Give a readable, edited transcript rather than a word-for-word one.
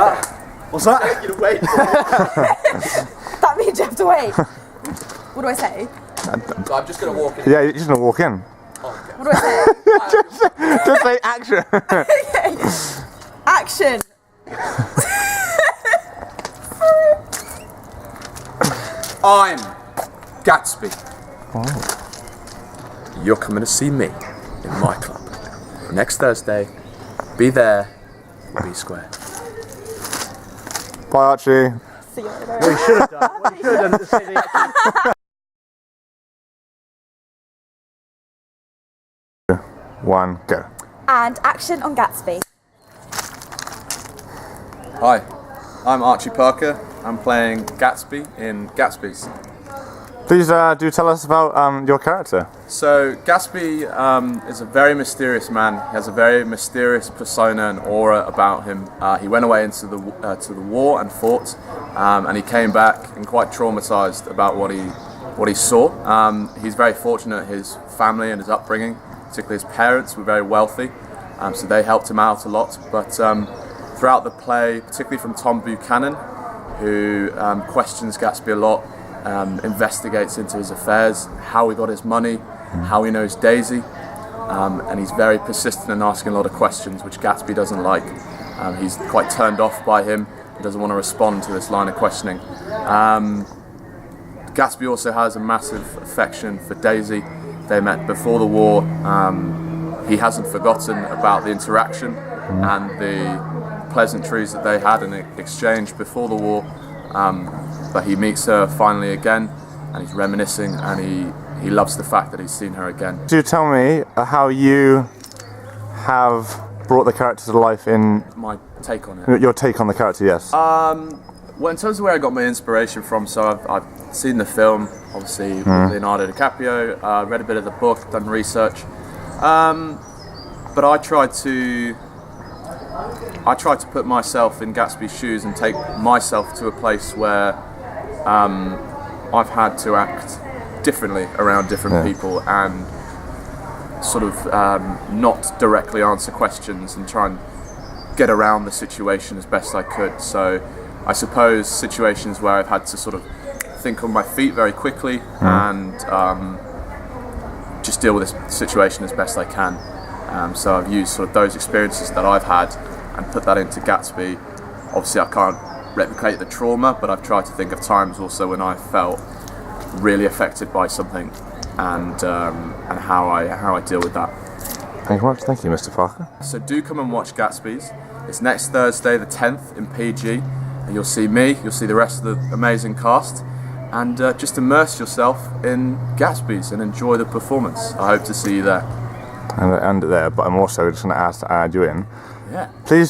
that? What's that? You wait. That means you have to wait. What do I say? So I'm just going to walk in. Yeah, you're just gonna walk in. Oh, okay. What do I say? Just say action. Okay. Action. I'm Gatsby. You're coming to see me in my club next Thursday. Be there. Be square. Bye, Archie. See you later. What you should have done. What you should have done to say the One, go. And action on Gatsby. Hi, I'm Archie Parker. I'm playing Gatsby in Gatsby's. Please do tell us about your character. So Gatsby is a very mysterious man. He has a very mysterious persona and aura about him. He went away into the war and fought, and he came back and quite traumatized about what he saw. He's very fortunate. His family and his upbringing, particularly his parents, were very wealthy, so they helped him out a lot. But throughout the play, particularly from Tom Buchanan, who questions Gatsby a lot, investigates into his affairs, how he got his money, how he knows Daisy, and he's very persistent in asking a lot of questions, which Gatsby doesn't like. He's quite turned off by him. He doesn't want to respond to this line of questioning. Gatsby also has a massive affection for Daisy. They met before the war. He hasn't forgotten about the interaction and the pleasantries that they had in exchange before the war. But he meets her finally again, and he's reminiscing, and he loves the fact that he's seen her again. Do tell me how you have brought the character to life in My take on it. your take on the character, yes. Well, in terms of where I got my inspiration from, so I've seen the film, obviously, with Leonardo DiCaprio, read a bit of the book, done research, but I tried to put myself in Gatsby's shoes and take myself to a place where I've had to act differently around different people and sort of not directly answer questions and try and get around the situation as best I could. So I suppose situations where I've had to sort of think on my feet very quickly and just deal with this situation as best I can. So I've used sort of those experiences that I've had and put that into Gatsby. Obviously I can't replicate the trauma, but I've tried to think of times also when I felt really affected by something and how I deal with that. Thank you very much. Thank you, Mr. Parker. So do come and watch Gatsby's. It's next Thursday the 10th in PG, and you'll see me, you'll see the rest of the amazing cast, and just immerse yourself in Gatsby's and enjoy the performance. I hope to see you there. And there, but I'm also just going to ask to add you in. Yeah. Please